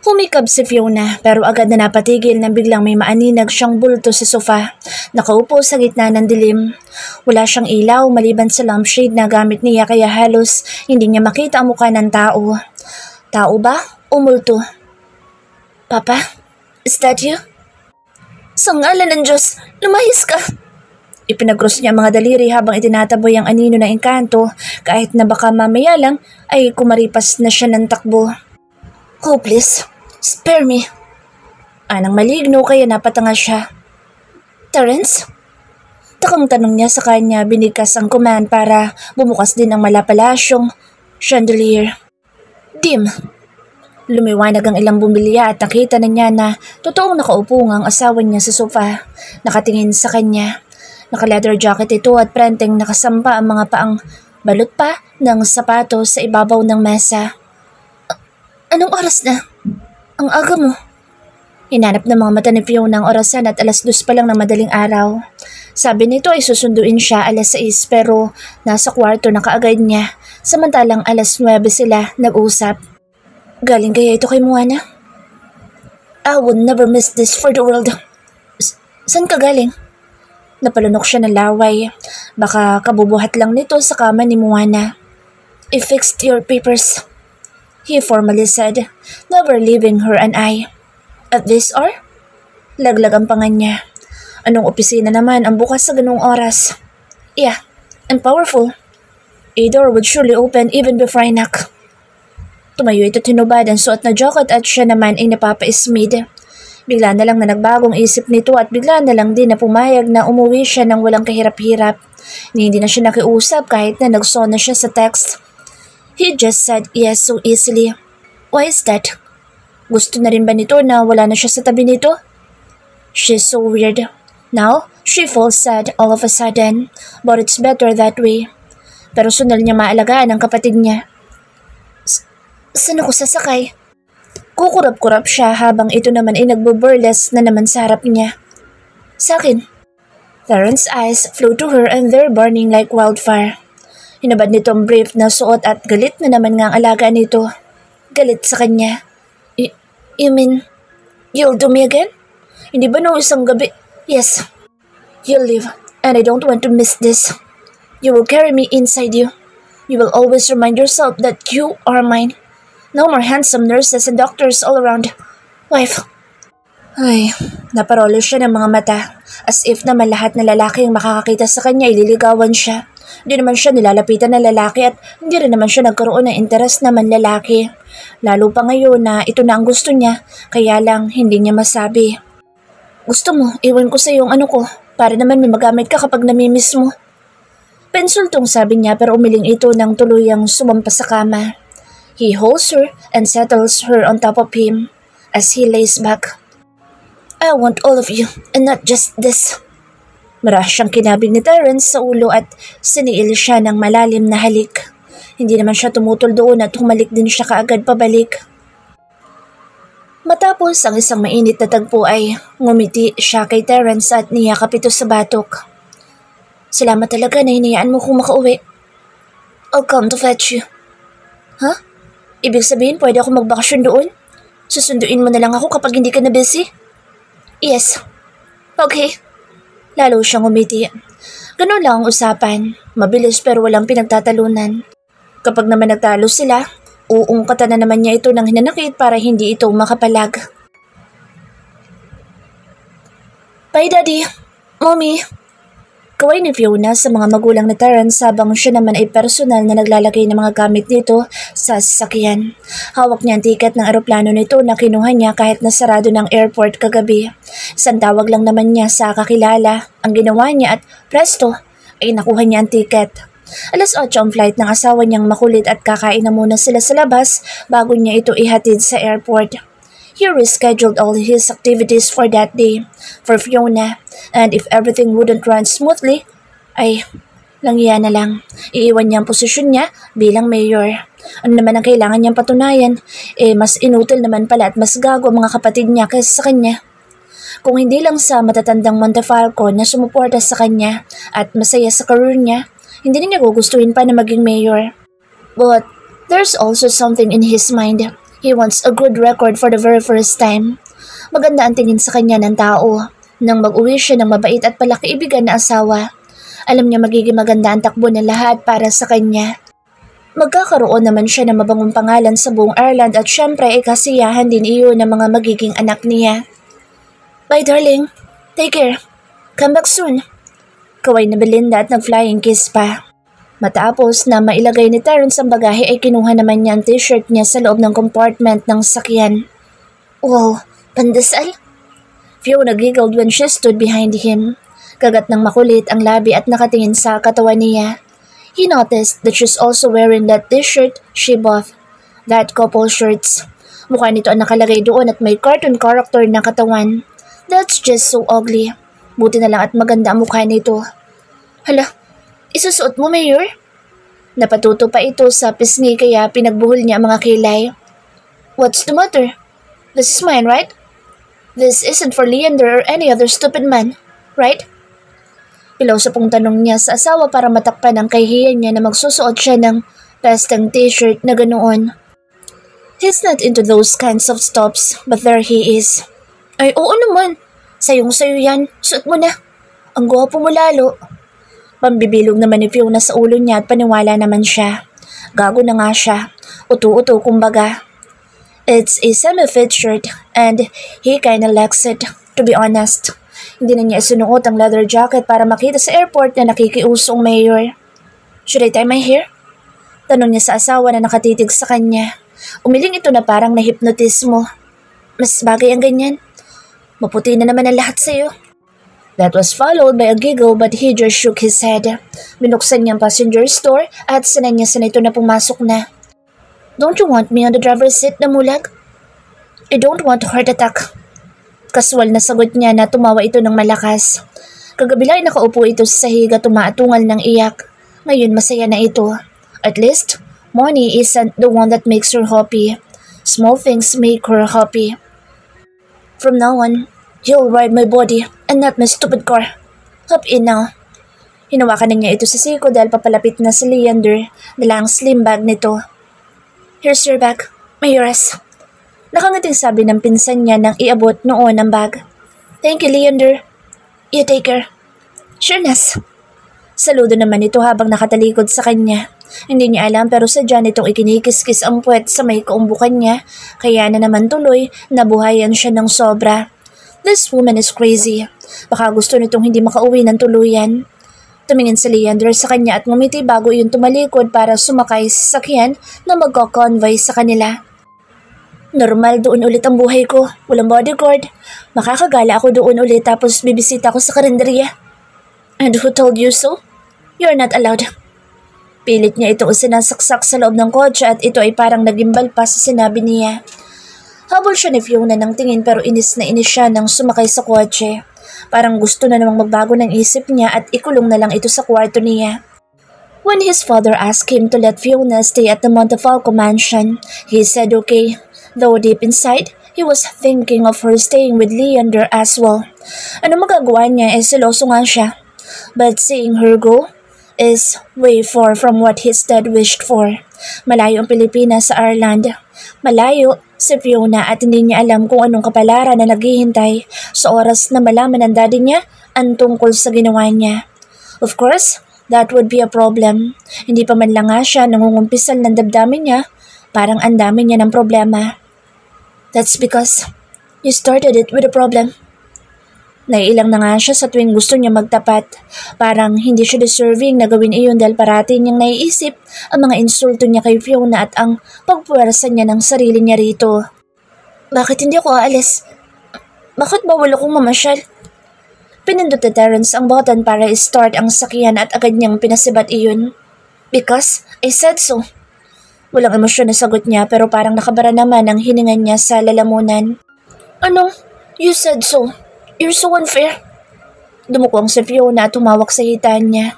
Humikab si Fiona pero agad na napatigil nang biglang may maaninag siyang bulto sa sofa. Nakaupo sa gitna ng dilim. Wala siyang ilaw maliban sa lampshade na gamit niya kaya halos hindi niya makita ang mukha ng tao. Tao ba o multo? Papa? Is that you? Sa ngalan ng Diyos, lumayas ka! Ipinagros niya ang mga daliri habang itinataboy ang anino ng engkanto kahit na baka mamaya lang ay kumaripas na siya ng takbo. Oh please, spare me. Anang maligno kaya napatanga siya. Terence? Takang tanong niya sa kanya binigkas ang command para bumukas din ang malapalasyong chandelier. Dim. Lumiwanag ang ilang bumbilya at nakita na niya na totoong nakaupo ang asawa niya sa sofa, nakatingin sa kanya. Naka-leather jacket ito at prenteng nakasampa ang mga paang balot pa ng sapatos sa ibabaw ng mesa. Anong oras na? Ang aga mo. Hinanap ng mga mata ni Fiona ang orasan at 2:00 pa lang ng madaling araw. Sabi nito ay susunduin siya 6:00 pero nasa kwarto na kaagad niya samantalang 9:00 sila nag-usap. Galing kaya ito kay Moana? I would never miss this for the world. Saan ka galing? Napalunok siya ng laway. Baka kabubuhat lang nito sa kama ni Moana. I fixed your papers, he formally said, never leaving her an eye. At this hour? Laglag ang pangan niya. Anong opisina naman ang bukas sa ganung oras? Yeah, and powerful. A door would surely open even before I knock. Tumayo ito tinubad ang suot na jacket at siya naman ay napapaismid. Bigla na lang na nagbagong isip nito at bigla na lang din na pumayag na umuwi siya ng walang kahirap-hirap. Hindi na siya nakiusap kahit na nagsona siya sa text. He just said yes so easily. Why is that? Gusto na rin ba nito na wala na siya sa tabi nito? She's so weird. Now, she feels sad all of a sudden, but it's better that way. Personal niya maalagaan ang kapatid niya. Saan ako sasakay? Kukurap-kurap siya habang ito naman ay nagbo-burlesque na naman sa harap niya. Sa akin. Terrence's eyes flew to her and they're burning like wildfire. Hinabad nito ang brief na suot at galit na naman nga ang alaga nito. Galit sa kanya. You mean, you'll do me again? Hindi ba nung isang gabi? Yes. You'll leave and I don't want to miss this. You will carry me inside you. You will always remind yourself that you are mine. No more handsome nurses and doctors all around. Wife. Ay, naparolo siya ng mga mata. As if naman lahat na lalaki ang makakakita sa kanya ililigawan siya. Hindi naman siya nilalapitan ng lalaki at hindi rin naman siya nagkaroon ng interes naman lalaki. Lalo pa ngayon na ito na ang gusto niya, kaya lang hindi niya masabi. Gusto mo, iwan ko sa iyo ang ano ko, para naman may magamit ka kapag namimiss mo. Pensultong sabi niya pero umiling ito ng tuluyang sumampa sa kama. He holds her and settles her on top of him as he lays back. I want all of you and not just this. Maras siyang kinabig ni Terrence sa ulo at siniil siya ng malalim na halik. Hindi naman siya tumutol doon at humalik din siya kaagad pabalik. Matapos ang isang mainit na tagpo ay ngumiti siya kay Terrence at niyakap ito sa batok. Salamat talaga na hinayaan mo kong makauwi. I'll come to fetch you. Huh? Ibig sabihin pwede ako magbakasyon doon? Susunduin mo na lang ako kapag hindi ka na busy? Yes. Okay. Lalo siyang umiti. Ganun lang ang usapan. Mabilis pero walang pinagtatalunan. Kapag naman nagtalo sila, uungkatan na naman niya ito ng hinanakit para hindi ito makapalag. Bye, Daddy. Mommy. Kaway ni Fiona sa mga magulang ni Terrence habang siya naman ay personal na naglalagay ng mga gamit nito sa sasakyan. Hawak niya ang tiket ng eroplano nito na kinuha niya kahit nasarado ng airport kagabi. Isang tawag lang naman niya sa kakilala ang ginawa niya at presto ay nakuha niya ang tiket. 8:00 ang flight ng asawa niyang makulit at kakain na muna sila sa labas bago niya ito ihatid sa airport. He rescheduled all his activities for that day for Fiona, and if everything wouldn't run smoothly, ay langya na lang. Iiwan niya ang posisyon niya bilang mayor. Ano naman ang kailangan niyang patunayan? Mas inutil naman pala at mas gago ang mga kapatid niya kaysa sa kanya. Kung hindi lang sa matatandang Montefalco na sumuporta sa kanya at masaya sa career niya, hindi niya gugustuhin pa na maging mayor. But there's also something in his mind. He wants a good record for the very first time. Maganda ang tingin sa kanya ng tao. Nang mag-uwi siya ng mabait at palakaibigan na asawa, alam niya magiging maganda ang takbo ng lahat para sa kanya. Magkakaroon naman siya ng mabangong pangalan sa buong Ireland at syempre ay kasiyahan din iyon ng mga magiging anak niya. Bye darling, take care. Come back soon. Kaway na Belinda at nag-flying kiss pa. Matapos na mailagay ni Terence ang bagahe ay kinuha naman niya ang t-shirt niya sa loob ng compartment ng sakyan. Wow, pandesal? Fiona giggled when she stood behind him. Kagat ng makulit ang labi at nakatingin sa katawan niya. He noticed that she's also wearing that t-shirt she bought. That couple shirts. Mukha nito ang nakalagay doon at may cartoon character na katawan. That's just so ugly. Buti na lang at maganda ang mukha nito. Hala, isusuot mo, Mayor? Napatuto pa ito sa pisngi kaya pinagbuhol niya ang mga kilay. What's the matter? This is mine, right? This isn't for Leander or any other stupid man, right? Pilosopong tanong niya sa asawa para matakpan ang kahihiyan niya na magsusuot siya ng pesteng t-shirt na ganoon. He's not into those kinds of stops, but there he is. Ay, oo naman. Sayong-sayo yan. Suot mo na. Ang gwapo mo lalo. Pambibilog naman ni Fiona sa ulo niya at paniwala naman siya. Gago na nga siya. Uto-uto kumbaga. It's a semi-fit shirt and he kinda likes it, to be honest. Hindi na niya isunuot ang leather jacket para makita sa airport na nakikiusong Mayor. Should I tie my hair? Tanong niya sa asawa na nakatitig sa kanya. Umiling ito na parang nahipnotismo. Mas bagay ang ganyan. Maputi na naman ang lahat sa'yo. That was followed by a giggle but he just shook his head. Binuksan niya ang passenger door at sinanyasan ito na pumasok na. Don't you want me on the driver's seat na mulag? I don't want a heart attack. Kaswal na sagot niya na tumawa ito ng malakas. Kagabila ay nakaupo ito sa sahig at tumaatungal ng iyak. Ngayon masaya na ito. At least, money isn't the one that makes her happy. Small things make her happy. From now on, you'll ride my body and not my stupid car. Hop in now. Hinawakan na niya ito sa siko dahil papalapit na si Leander, dala ang slim bag nito. Here's your bag, Mayoress. Nakangating sabi ng pinsan niya nang iabot noon ang bag. Thank you, Leander. You take care. Sureness. Saludo naman ito habang nakatalikod sa kanya. Hindi niya alam pero sadya nitong ikinikis-kis ang puwet sa may kaumbukan niya, kaya na naman tuloy nabuhayan siya ng sobra. This woman is crazy. Baka gusto nitong hindi makauwi ng tuluyan. Tumingin si Leander sa kanya at ngumiti bago iyon tumalikod para sumakay sa sakyan na magko-convoy sa kanila. Normal doon ulit ang buhay ko. Walang bodyguard. Makakagala ako doon ulit tapos bibisita ako sa karinderya. And who told you so? You're not allowed. Pilit niya itong sinasaksak sa loob ng kotse at ito ay parang nagimbal pa sa sinabi niya. Habol siya ni Fiona ng tingin pero inis na inis siya nang sumakay sa kotse. Parang gusto na namang magbago ng isip niya at ikulong na lang ito sa kwarto niya. When his father asked him to let Fiona stay at the Montefalco mansion, he said okay. Though deep inside, he was thinking of her staying with Leander as well. Ano magagawa niya seloso nga siya. But seeing her go is way far from what his dad wished for. Malayo ang Pilipinas sa Ireland. Malayo si Fiona at hindi niya alam kung anong kapalaran na naghihintay sa oras na malaman ng daddy niya ang tungkol sa ginawa niya. Of course, that would be a problem. Hindi pa man lang nga siya nangungumpisal ng damdamin niya, parang ang dami niya ng problema. That's because you started it with a problem. Naiilang na nga siya sa tuwing gusto niya magtapat. Parang hindi siya deserving na gawin iyon dahil parati niyang naiisip ang mga insulto niya kay Fiona at ang pagpuwersa niya ng sarili niya rito. Bakit hindi ako aalis? Bakit bawal akong mamasyal? Pinindot ni Terence ang button para i-start ang sakyan at agad niyang pinasibat iyon. Because I said so. Walang emosyon na sagot niya pero parang nakabara naman ang hininga niya sa lalamunan. Anong? You said so. You're so unfair. Dumuko ang si Fiona at tumawak sa hitaan niya.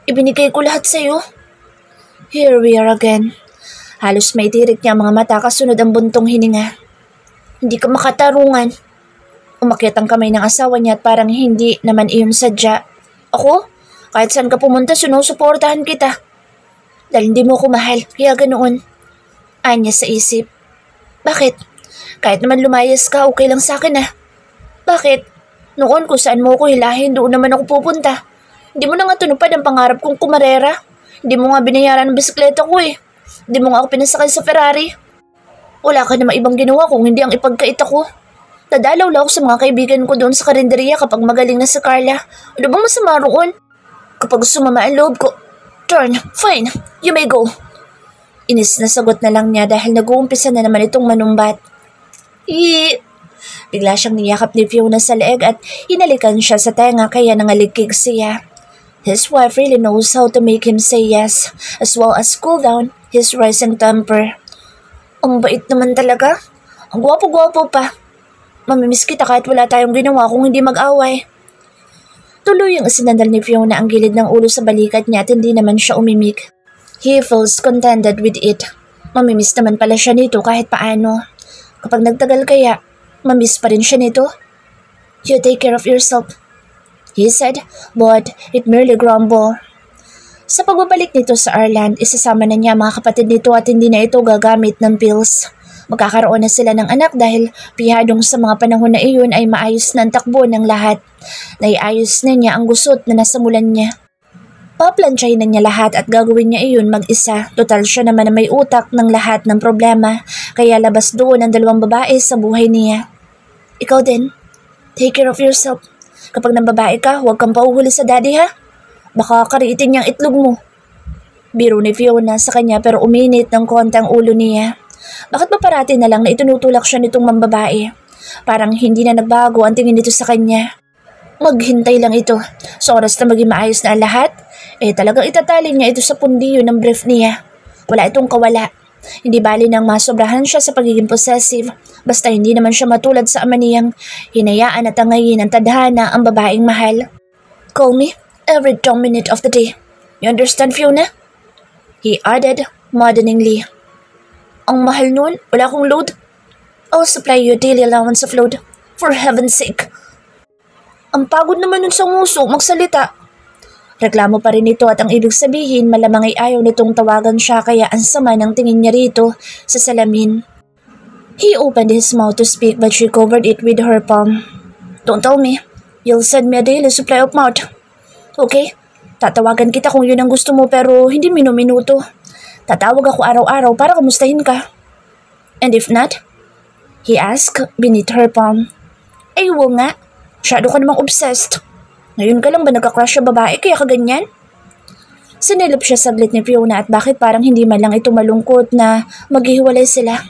Ibinigay ko lahat sa'yo. Here we are again. Halos may tirik niya ang mga mata kasunod ang buntong hininga. Hindi ka makatarungan. Umakyat ang kamay ng asawa niya at parang hindi naman iyon sadya. Ako? Kahit saan ka pumunta, sinusuportahan kita. Dahil hindi mo ako mahal, kaya ganoon. Anya sa isip. Bakit? Kahit naman lumayas ka, okay lang sa akin ah. Bakit? Noon kung saan mo ako hilahin, doon naman ako pupunta. Hindi mo na nga tunupad ang pangarap kong kumarera. Hindi mo nga binayaran ng bisikleta ko eh. Hindi mo nga ako pinasakay sa Ferrari. Wala ka namang ibang ginawa kung hindi ang ipagkait ako. Dadalaw lang ako sa mga kaibigan ko doon sa karinderya kapag magaling na si Carla. Ano bang masama roon? Kapag sumama ang loob ko, turn, fine, you may go. Inis na sagot na lang niya dahil nag-uumpisa na naman itong manumbat. Bigla siyang niyakap ni Fiona sa leeg at hinalikan siya sa tenga kaya nangaligkig siya. His wife really knows how to make him say yes, as well as cool down his rising temper. Ang bait naman talaga. Ang gwapo-gwapo pa. Mamimiss kita kahit wala tayong ginawa kung hindi mag-away. Tuluyang isinandal ni Fiona ang gilid ng ulo sa balikat niya at hindi naman siya umimik. He feels contented with it. Mamimiss naman pala siya nito kahit paano. Kapag nagtagal kaya, mamiss pa rin siya nito. You take care of yourself, he said, but it merely grumbled. Sa pagbabalik nito sa Ireland, isasama na niya mga kapatid nito at hindi na ito gagamit ng pills. Magkakaroon na sila ng anak dahil pihadong sa mga panahon na iyon ay maayos na ang takbo ng lahat. Naiayos na niya ang gusot na nasamulan niya. Paplansyahin na niya lahat at gagawin niya iyon mag-isa. Total siya naman na may utak ng lahat ng problema, kaya labas doon ang dalawang babae sa buhay niya. Ikaw din, take care of yourself. Kapag nang babae ka, huwag kang pauhuli sa daddy ha. Baka kariitin niyang itlog mo. Biro ni Fiona sa kanya pero uminit ng konti ang ulo niya. Bakit ba parati na lang na itinutulak siya nitong mambabae? Parang hindi na nagbago ang tingin nito sa kanya. Maghintay lang ito. Sa oras na maging maayos na ang lahat, talagang itatali niya ito sa pundiyo ng brief niya. Wala itong kawala. Hindi bali nang masobrahan siya sa pagiging possessive, basta hindi naman siya matulad sa ama niyang hinayaan at tangayin ng tadhana ang babaeng mahal. Call me every 10 minutes of the day. You understand, Fiona? He added maddeningly. Ang mahal nun, wala akong load. I'll supply you a daily allowance of load. For heaven's sake. Ang pagod naman nun sa nguso, magsalita. Reklamo pa rin ito at ang ibig sabihin malamang ay ayaw nitong tawagan siya kaya ang sama ng tingin niya rito sa salamin. He opened his mouth to speak but she covered it with her palm. Don't tell me. You'll send me a daily supply of mouth. Okay? Tatawagan kita kung yun ang gusto mo pero hindi minuminuto. Tatawag ako araw-araw para kamustahin ka. And if not? He asked beneath her palm. Ay, huwag nga. Masyado ka namang obsessed. Ngayon ka lang ba nagka-crush sa babae kaya kaganyan? Sinilip siya saglit ni Fiona at bakit parang hindi man lang ito malungkot na maghihiwalay sila.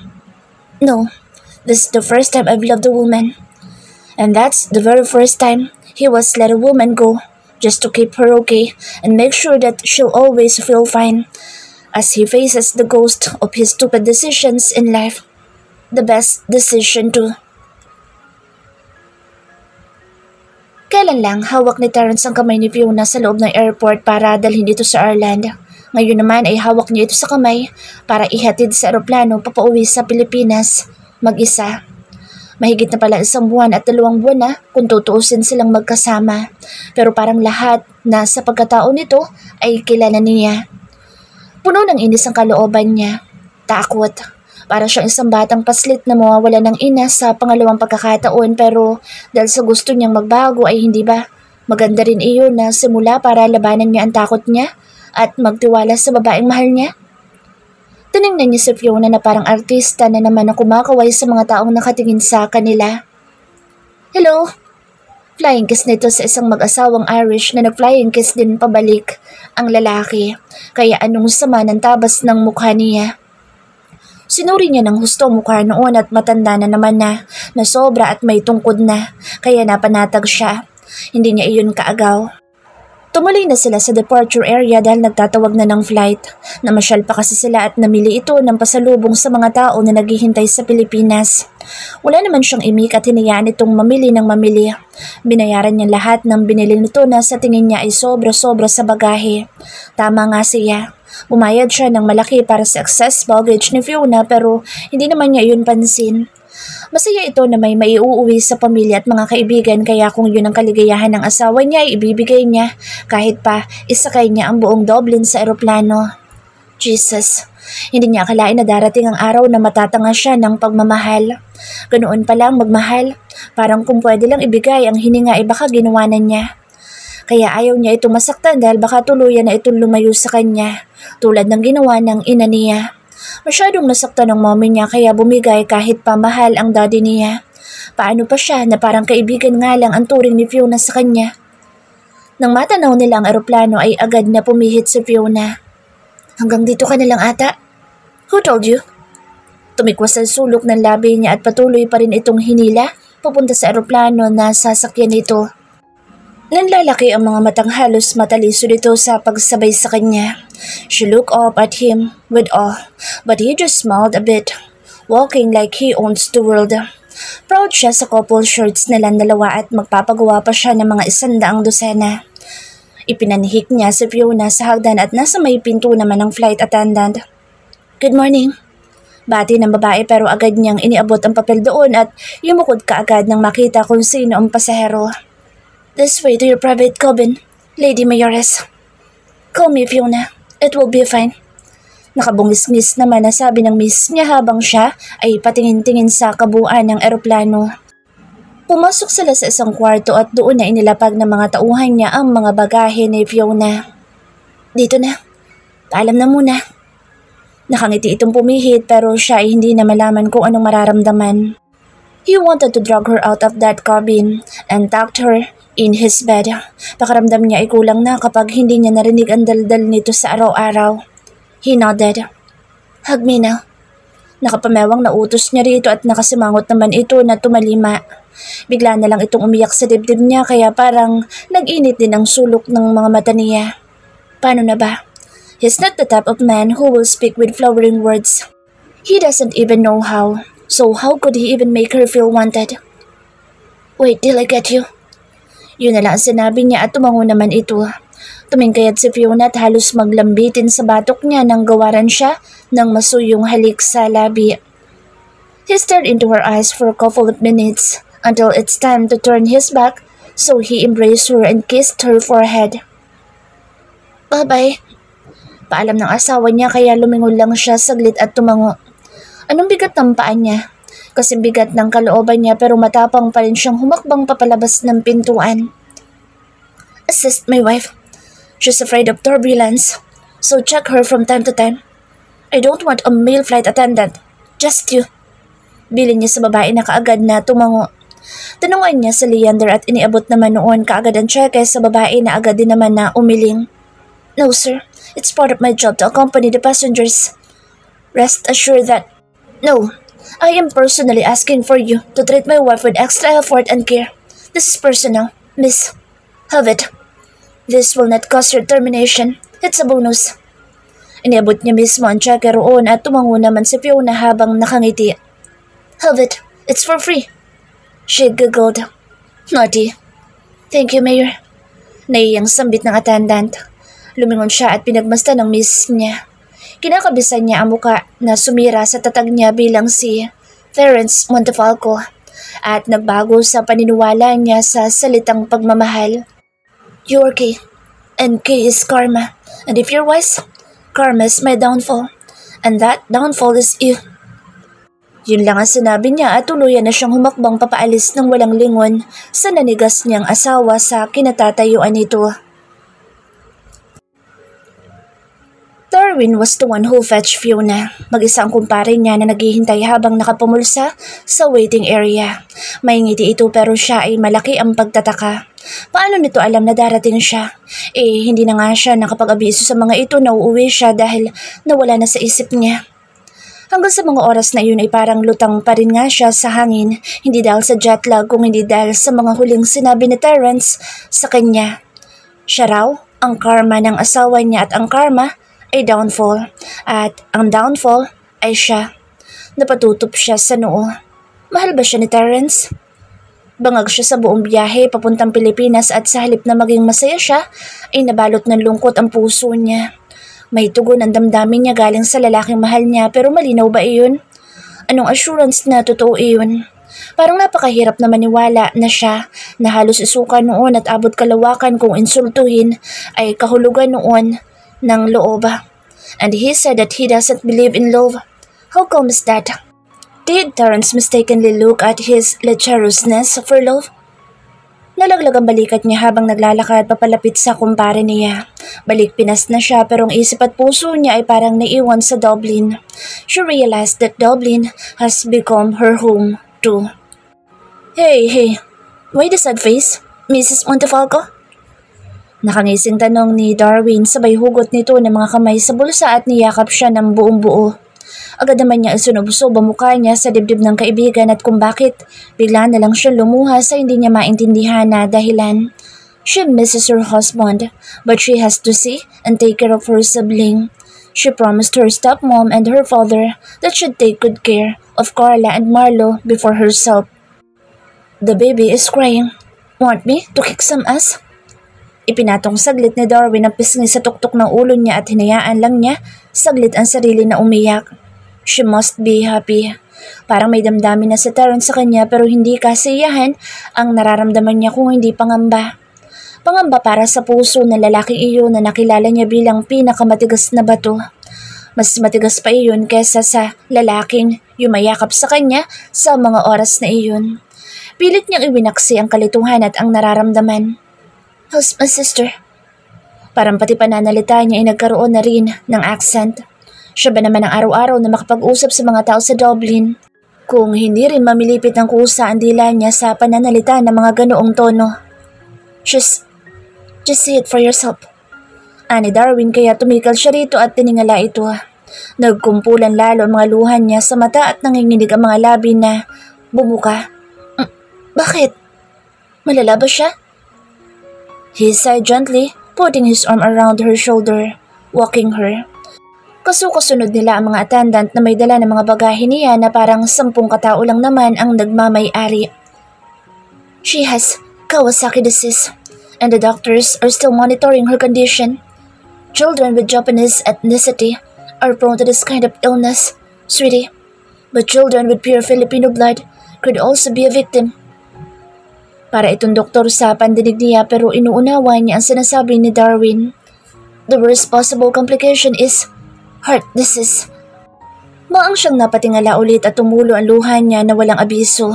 No, this is the first time I've loved a woman. And that's the very first time he was let a woman go just to keep her okay and make sure that she'll always feel fine as he faces the ghost of his stupid decisions in life. The best decision too. Kailan lang hawak ni Terence ang kamay ni Fiona sa loob ng airport para dalhin ito sa Ireland. Ngayon naman ay hawak niya ito sa kamay para ihatid sa eroplano papauwi sa Pilipinas, mag-isa. Mahigit na pala 1 buwan at 2 buwan na kung tutuusin silang magkasama. Pero parang lahat na sa pagkatao nito ay kilala niya. Puno ng inis ang kalooban niya. Takot. Para siyang isang batang paslit na mawawala ng ina sa pangalawang pagkakataon pero dahil sa gusto niyang magbago ay hindi ba? Maganda rin iyon na simula para labanan niya ang takot niya at magtiwala sa babaeng mahal niya. Tinignan niya si Fiona na parang artista na naman na kumakaway sa mga taong nakatingin sa kanila. Hello? Flying kiss nito sa isang mag-asawang Irish na nag-flying kiss din pabalik ang lalaki, kaya anong sama ng tabas ng mukha niya. Sinuri niya ng husto mukha noon at matanda na naman na sobra at may tungkod na, kaya napanatag siya. Hindi niya iyon kaagaw. Tumuloy na sila sa departure area dahil nagtatawag na ng flight. Namasyal pa kasi sila at namili ito ng pasalubong sa mga tao na naghihintay sa Pilipinas. Wala naman siyang imik at hinayaan itong mamili ng mamili. Binayaran niya lahat ng binili nito na sa tingin niya ay sobra-sobra sa bagahe. Tama nga siya. Bumayad siya ng malaki para sa excess baggage ni Fiona pero hindi naman niya iyon pansin. Masaya ito na may maiuuwi sa pamilya at mga kaibigan kaya kung yun ang kaligayahan ng asawa niya ay ibibigay niya kahit pa isakay niya ang buong Dublin sa eroplano. Jesus, hindi niya akalain na darating ang araw na matatanga siya ng pagmamahal. Ganoon pa lang magmahal, parang kung pwede lang ibigay ang hininga ay baka ginawa na niya. Kaya ayaw niya itong masaktan dahil baka tuluyan na itong lumayo sa kanya, tulad ng ginawa ng ina niya. Masyadong nasaktan ng mommy niya kaya bumigay kahit pa mahal ang daddy niya. Paano pa siya na parang kaibigan nga lang ang turing ni Fiona sa kanya? Nang matanaw nila ang eroplano ay agad na pumihit si Fiona. Hanggang dito ka na lang ata? Who told you? Tumikwas ang sulok ng labi niya at patuloy pa rin itong hinila papunta sa eroplano na sasakyan nito. Nanlalaki ang mga matang halos mataliso nito sa pagsabay sa kanya. She looked up at him with awe, but he just smiled a bit, walking like he owns the world. Proud siya sa couple shirts nilang dalawa at magpapagawa pa siya ng mga 100 dosena. Ipinanhik niya si Fiona sa hagdan at nasa may pinto naman ng flight attendant. Good morning. Bati ng babae pero agad niyang iniabot ang papel doon at yumukod kaagad nang makita kung sino ang pasahero. This way to your private cabin, Lady Mayores. Call me Fiona. It will be fine. Nakabungis-ngis naman na sabi ng miss niya habang siya ay patingin-tingin sa kabuuan ng eroplano. Pumasok sila sa isang kwarto at doon na inilapag ng mga tauhan niya ang mga bagahe ni Fiona. Dito na. Paalam na muna. Nakangiti itong pumihit pero siya ay hindi na malaman kung anong mararamdaman. He wanted to drag her out of that cabin and tucked her in his bed. Pakaramdam niya ay kulang na kapag hindi niya narinig ang daldal nito sa araw-araw. He nodded. Hug me now. Nakapamewang na utos niya rito at nakasimangot naman ito na tumalima. Bigla na lang itong umiyak sa dibdib niya kaya parang nag-init din ang sulok ng mga mata niya. Paano na ba? He's not the type of man who will speak with flowering words. He doesn't even know how. So how could he even make her feel wanted? Wait till I get you. Yun na lang ang sinabi niya at tumango naman ito. Tumingkayat si Fiona at halos maglambitin sa batok niya nang gawaran siya ng masuyong halik sa labi. He stared into her eyes for a couple of minutes until it's time to turn his back, so he embraced her and kissed her forehead. Bye-bye. Paalam ng asawa niya kaya lumingon lang siya saglit at tumango. Anong bigat ng paan niya? Kasing bigat ng kalooban niya pero matapang pa rin siyang humakbang papalabas ng pintuan. Assist my wife. She's afraid of turbulence, so check her from time to time. I don't want a male flight attendant. Just you. Bilin niya sa babae na kaagad na tumango. Tanungan niya sa Leander at iniabot naman noon kaagad ang cheque sa babae na agad din naman na umiling. No sir, it's part of my job to accompany the passengers. Rest assured that... No. I am personally asking for you to treat my wife with extra effort and care. This is personal, miss. Have it. This will not cause your termination. It's a bonus. Iniabot niya mismo ang cheque roon at tumango naman si Fiona habang nakangiti. Have it. It's for free. She giggled. Naughty. Thank you, Mayor. Naiyang sambit ng attendant. Lumingon siya at pinagmasdan ng miss niya. Kinakabisan niya ang muka na sumira sa tatag niya bilang si Terence Montefalco at nagbago sa paniniwala niya sa salitang pagmamahal. You're Kay, and Kay is karma, and if you're wise, karma is my downfall, and that downfall is you. Yun lang ang sinabi niya at tuluyan na siyang humakbang papaalis ng walang lingon sa nanigas niyang asawa sa kinatatayuan nito. Darwin was the one who fetched Fiona. Mag-isa ang kumpare niya na naghihintay habang nakapumulsa sa waiting area. May ngiti ito pero siya ay malaki ang pagtataka. Paano nito alam na darating siya? Hindi na nga siya nakapag-abiso sa mga ito na uuwi siya dahil nawala na sa isip niya. Hanggang sa mga oras na iyon ay parang lutang pa rin nga siya sa hangin, hindi dahil sa jet lag kung hindi dahil sa mga huling sinabi ni Terence sa kanya. Siya raw ang karma ng asawa niya at ang karma ay downfall at ang downfall ay siya. Napatutop siya sa noo. Mahal ba siya ni Terence? Bangag siya sa buong biyahe papuntang Pilipinas at sa halip na maging masaya siya ay nabalot ng lungkot ang puso niya. May tugon ang damdamin niya galing sa lalaking mahal niya pero malinaw ba iyon? Anong assurance na totoo iyon? Parang napakahirap na maniwala na siya na halos isuka noon at abot kalawakan kung insultuhin ay kahulugan noon ng loob. And he said that he doesn't believe in love. How come is that? Did Terence mistakenly look at his lecherousness for love? Nalaglag ang balikat niya habang naglalakad papalapit sa kumpare niya. Balik Pinas na siya pero ang isip at puso niya ay parang naiwan sa Dublin. She realized that Dublin has become her home too. Hey, why the sad face, Mrs. Montefalco? Nakangising tanong ni Darwin sabay hugot nito ng mga kamay sa bulsa at niyakap siya ng buong buo. Agad naman niya isunob-sob ang mukha niya sa dibdib ng kaibigan at kung bakit bigla na lang siya lumuha sa hindi niya maintindihan na dahilan. She misses her husband, but she has to see and take care of her sibling. She promised her stepmom and her father that she'd take good care of Carla and Marlo before herself. The baby is crying. Want me to kick some ass? Ipinatong saglit ni Darwin ang pisngi sa tuktok ng ulo niya at hinayaan lang niya saglit ang sarili na umiyak. She must be happy. Parang may damdamin na si Terence sa kanya pero hindi kasiyahan ang nararamdaman niya kung hindi pangamba. Pangamba para sa puso ng lalaking iyon na nakilala niya bilang pinakamatigas na bato. Mas matigas pa iyon kesa sa lalaking yumayakap sa kanya sa mga oras na iyon. Pilit niyang iwinaksi ang kalituhan at ang nararamdaman. How's my sister? Parang pati pananalita niya ay nagkaroon na rin ng accent. Siya ba naman ang araw-araw na makapag-usap sa mga tao sa Dublin? Kung hindi rin mamilipit ang kusa ang dila niya sa pananalita ng mga ganoong tono. Just see it for yourself. Ani Darwin kaya tumikal siya rito at tiningala ito. Nagkumpulan lalo ang mga luhan niya sa mata at nanginginig ang mga labi na bumuka. Bakit? Malala ba siya? He sighed gently, putting his arm around her shoulder, walking her. Kasukasunod nila ang mga attendant na may dala ng mga bagahe niya na parang 10 katao lang naman ang nagmamay-ari. She has Kawasaki disease, and the doctors are still monitoring her condition. Children with Japanese ethnicity are prone to this kind of illness, sweetie. But children with pure Filipino blood could also be a victim. Para itong doktor sa pandinig niya pero inuunawa niya ang sinasabi ni Darwin. The worst possible complication is heart disease. Maang siyang napatingala ulit at tumulo ang luha niya na walang abiso.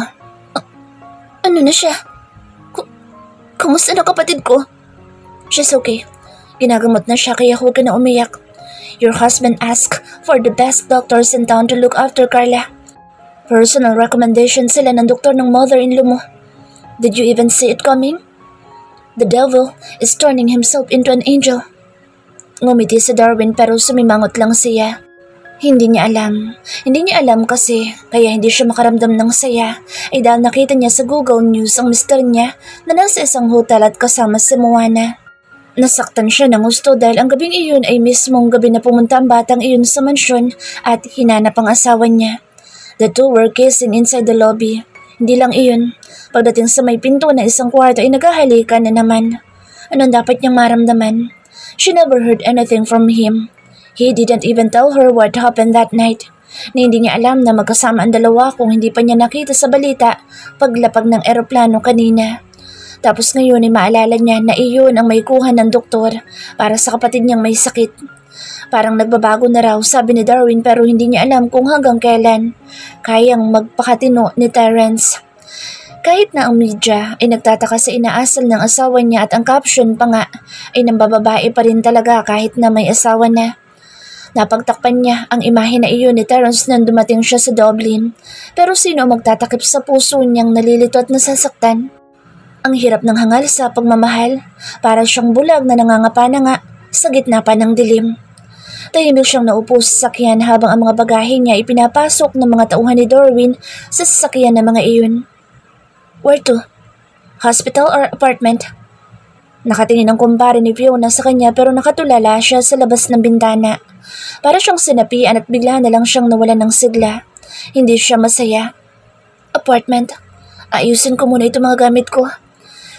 Ano na siya? Kumusta na kapatid ko? She's okay. Ginagamot na siya kaya huwag ka na umiyak. Your husband asked for the best doctors in town to look after Carla. Personal recommendation sila ng doktor ng mother-in-law mo. Did you even see it coming? The devil is turning himself into an angel. Ngumiti si Darwin pero sumimangot lang siya. Hindi niya alam kasi kaya hindi siya makaramdam ng saya ay dahil nakita niya sa Google News ang mister niya na nasa isang hotel at kasama si Moana. Nasaktan siya ng gusto dahil ang gabing iyon ay mismong gabi na pumunta ang batang iyon sa mansyon at hinanap ang asawa niya. The two were kissing inside the lobby. Hindi lang iyon. Pagdating sa may pinto na isang kwarto ay naghahalikan na naman. Anong dapat niyang maramdaman? She never heard anything from him. He didn't even tell her what happened that night. Na hindi niya alam na magkasama ang dalawa kung hindi pa niya nakita sa balita paglapag ng eroplano kanina. Tapos ngayon ay maalala niya na iyon ang may kuha ng doktor para sa kapatid niyang may sakit. Parang nagbabago na raw sabi ni Darwin pero hindi niya alam kung hanggang kailan kayang magpakatino ni Terence. Kahit na ang media ay nagtataka sa inaasal ng asawa niya at ang caption pa nga ay nambababae pa rin talaga kahit na may asawa na. Napagtakpan niya ang imahe na iyon ni Terence nang dumating siya sa Dublin. Pero sino magtatakip sa puso niyang nalilito at nasasaktan? Ang hirap ng hangal sa pagmamahal, para siyang bulag na nangangapa na nga sa gitna pa ng dilim. Tahimik siyang naupo sa sasakyan habang ang mga bagahe niya ipinapasok ng mga tauhan ni Darwin sa sasakyan ng mga iyon. Where to? Hospital or apartment? Nakatingin ang kumpare ni Fiona sa kanya pero nakatulala siya sa labas ng bintana. Para siyang sinapian at bigla na lang siyang nawalan ng sigla. Hindi siya masaya. Apartment? Ayusin ko muna itong mga gamit ko.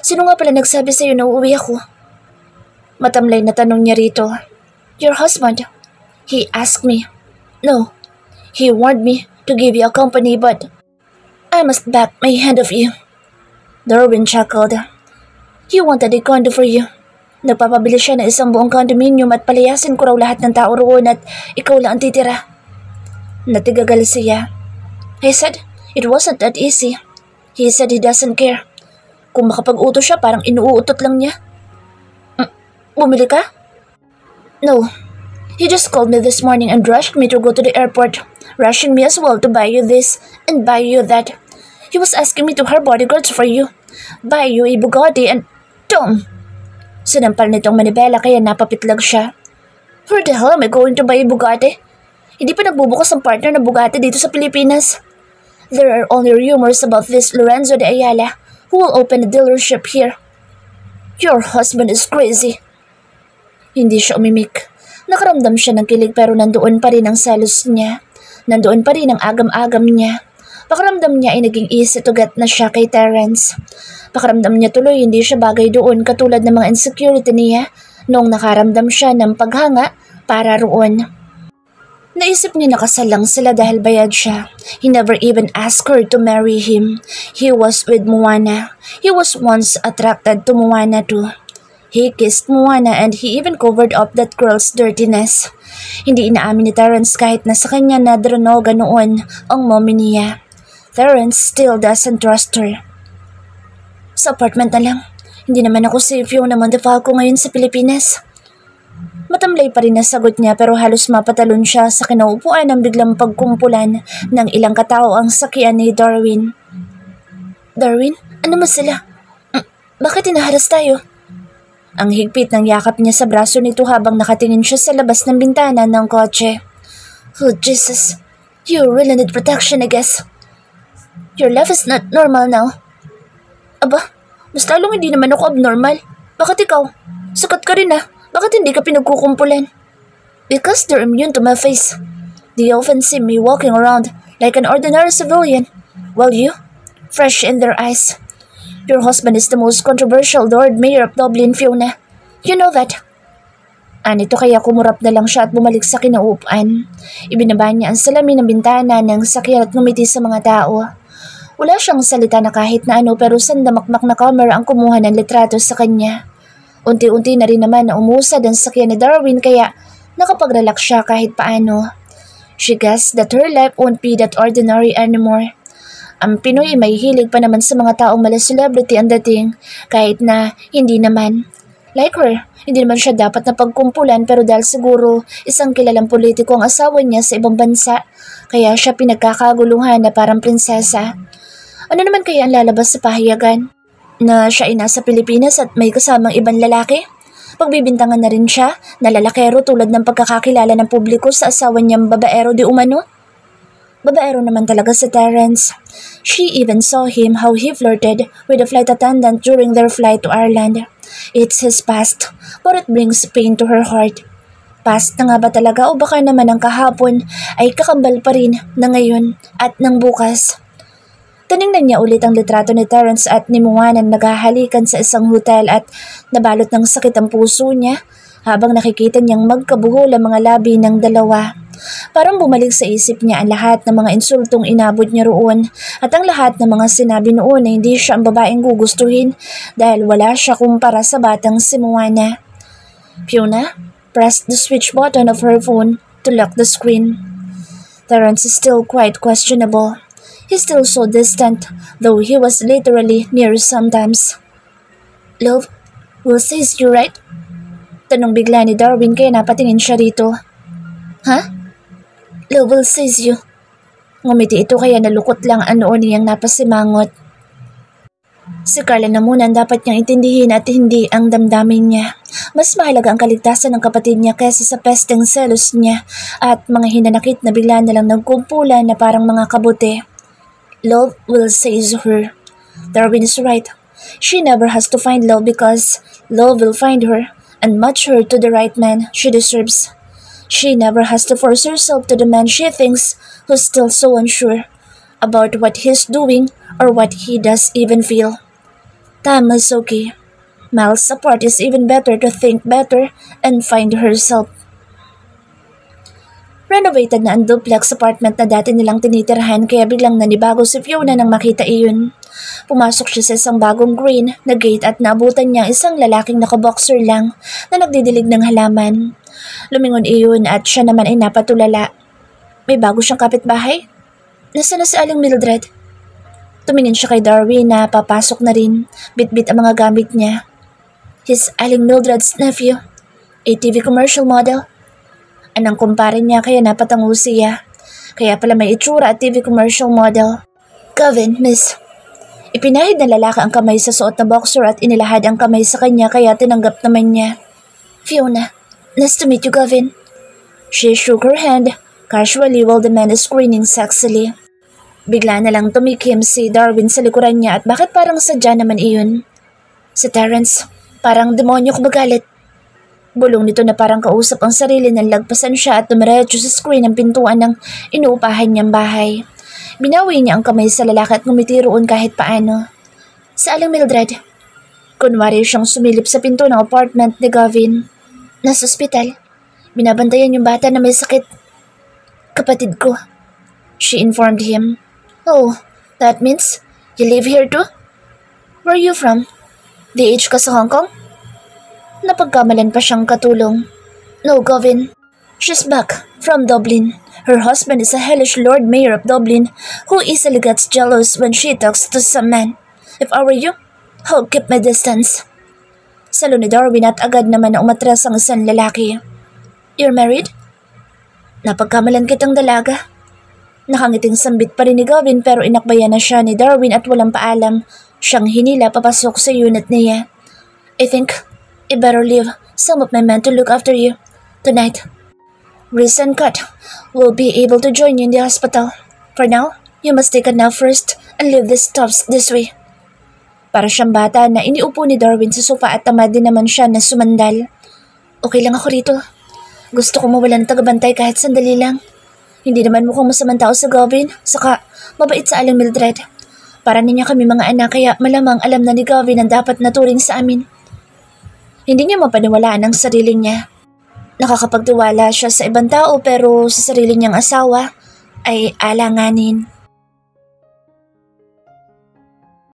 Sino nga pala nagsabi sa'yo na uuwi ako? Matamlay na tanong niya rito. Your husband? He asked me. No. He warned me to give you a company but I must back my hand off you. Darwin chuckled. He wanted a condo for you. Nagpapabili siya ng isang buong condominium at palayasin ko raw lahat ng tao roon at ikaw lang ang titira. Natigagal siya. I said, it wasn't that easy. He said he doesn't care. Kung makapag-utos siya, parang inuutot lang niya. Bumili ka? No. He just called me this morning and rushed me to go to the airport, rushing me as well to buy you this and buy you that. He was asking me to hire bodyguards for you, buy you a Bugatti and Tom. Sinampal nitong manibela kaya napapitlag siya. Where the hell am I going to buy a Bugatti? Hindi pa nagbubukas ang partner na Bugatti dito sa Pilipinas. There are only rumors about this Lorenzo de Ayala who will open a dealership here. Your husband is crazy. Hindi siya umimik. Nakaramdam siya ng kilig pero nandoon pa rin ang selos niya. Nandoon pa rin ang agam-agam niya. Pakiramdam niya ay naging easy to get na siya kay Terrence. Pakiramdam niya tuloy hindi siya bagay doon katulad ng mga insecurity niya noong nakaramdam siya ng paghanga para roon. Naisip niya nakasal lang sila dahil bayad siya. He never even asked her to marry him. He was with Moana. He was once attracted to Moana too. He kissed Moana and he even covered up that girl's dirtiness. Hindi inaamin ni Terrence kahit na sa kanya nadronoga noon ang mommy niya. Terrence still doesn't trust her. Sa apartment na lang. Hindi naman ako si Fiona Montefalco ngayon sa Pilipinas. Matamlay pa rin na sagot niya pero halos mapatalon siya sa kinaupuan ng biglang pagkumpulan ng ilang katao ang sakyan ni Darwin. Darwin, ano mo sila? Bakit inaharas tayo? Ang higpit ng yakap niya sa braso nito habang nakatingin siya sa labas ng bintana ng kotse. Oh Jesus, you really need protection I guess. Your life is not normal now. Aba, mas lalong hindi naman ako abnormal. Bakit ikaw? Sukat ka rin ah. Bakit hindi ka pinagkukumpulan? Because they're immune to my face. They often see me walking around like an ordinary civilian, while you, fresh in their eyes. Your husband is the most controversial Lord Mayor of Dublin, Fiona. You know that. Anito kaya kumurap na lang siya at bumalik sa kinauupuan. Ibinaba niya ang salamin ng bintana ng sakyan at ngumiti sa mga tao. Wala siyang salita na kahit na ano pero sandamakmak na camera ang kumuha ng litrato sa kanya. Unti-unti na rin naman na umusad ang sakyan ni Darwin kaya nakapag-relax siya kahit paano. She guessed that her life won't be that ordinary anymore. Ang Pinoy may hilig pa naman sa mga taong mala celebrity ang dating kahit na hindi naman. Like her, hindi naman siya dapat na pagkumpulan pero dahil siguro isang kilalang politiko ang asawa niya sa ibang bansa kaya siya pinagkakaguluhan na parang prinsesa. Ano naman kaya ang lalabas sa pahayagan? Na siya ay nasa Pilipinas at may kasamang ibang lalaki? Pagbibintangan na rin siya na lalakero tulad ng pagkakakilala ng publiko sa asawa niyang babaero di umano? Babaero naman talaga si Terrence. She even saw him how he flirted with a flight attendant during their flight to Ireland. It's his past, but it brings pain to her heart. Past na nga ba talaga o baka naman ang kahapon ay kakambal pa rin na ngayon at ng bukas? Tinignan niya ulit ang litrato ni Terrence at ni Moana na naghahalikan sa isang hotel at nabalot ng sakit ang puso niya habang nakikita niyang magkabuhol ang mga labi ng dalawa. Parang bumalik sa isip niya ang lahat ng mga insultong inabot niya roon at ang lahat ng mga sinabi noon na hindi siya ang babaeng gugustuhin dahil wala siya kumpara sa batang si Moana. Fiona pressed the switch button of her phone to lock the screen. Terrence is still quite questionable. He's still so distant, though he was literally near sometimes. Love, will says you right? Tanong bigla ni Darwin kaya napatingin siya rito. Ha? Love will says you. Ngumiti ito kaya nalukot lang ang noon niyang napasimangot. Si Carla na muna ang dapat niyang intindihin at hindi ang damdamin niya. Mas mahalaga ang kaligtasan ng kapatid niya kaysa sa pesteng selos niya at mga hinanakit na bigla na lang nagkumpulan na parang mga kabuti. Love will seize her. Darwin is right. She never has to find love because love will find her and match her to the right man she deserves. She never has to force herself to the man she thinks who's still so unsure about what he's doing or what he does even feel. Time is okay. Miles apart is even better to think better and find herself. Renovated na ang duplex apartment na dati nilang tinitirhan kaya biglang nanibago si Fiona nang makita iyon. Pumasok siya sa isang bagong green na gate at naabutan niya isang lalaking nakaboxer lang na nagdidilig ng halaman. Lumingon iyon at siya naman ay napatulala. May bago siyang kapitbahay? Nasaan na si Aling Mildred? Tumingin siya kay Darwin na papasok na rin, bit-bit ang mga gamit niya. He's Aling Mildred's nephew, a TV commercial model. Anang kumpare niya kaya napatango siya. Kaya pala may itsura at TV commercial model. Gavin, miss. Ipinahid na lalaki ang kamay sa suot na boxer at inilahad ang kamay sa kanya kaya tinanggap naman niya. Fiona, nice to meet you, Gavin. She shook her hand casually while the man is grinning sexily. Bigla na lang tumikim si Darwin sa likuran niya at bakit parang sadya naman iyon. Si Terence, parang demonyo kumagalit. Bulong nito na parang kausap ang sarili nang lagpasan siya at dumiretso sa screen ng pintuan ng inuupahan niyang bahay. Binawi niya ang kamay sa lalaki at ngumiti roon kahit paano. Sa Aling Mildred. Kunwari siyang sumilip sa pinto ng apartment ni Gavin. Nasa ospital. Binabantayan yung bata na may sakit. Kapatid ko. She informed him. Oh, that means you live here too? Where are you from? DH ka sa Hong Kong? Napagkamalan pa siyang katulong. No, Gavin. She's back from Dublin. Her husband is a hellish Lord Mayor of Dublin who easily gets jealous when she talks to some man. If I were you, I'll keep my distance. Salo ni Darwin at agad naman na umatras ang isang lalaki. You're married? Napagkamalan kitang dalaga. Nakangiting sambit pa rin ni Gavin pero inakbayan na siya ni Darwin at walang paalam. Siyang hinila papasok sa unit niya. I think I better leave some of my men to look after you tonight. Riz and Kat will be able to join you in the hospital. For now, you must take a nap first and leave the stuffs this way. Para siyang bata na iniupo ni Darwin sa sofa at tamad din naman siya na sumandal. Okay lang ako rito. Gusto ko mawala ng tagabantay kahit sandali lang. Hindi naman mukhang masamang tao sa Gavin, saka mabait sa Aling Mildred. Para niya kami mga anak kaya malamang alam na ni Gavin ang dapat naturing sa amin. Hindi niya mapaniwalaan ang sarili niya. Nakakapagtiwala siya sa ibang tao pero sa sarili niyang asawa ay alanganin.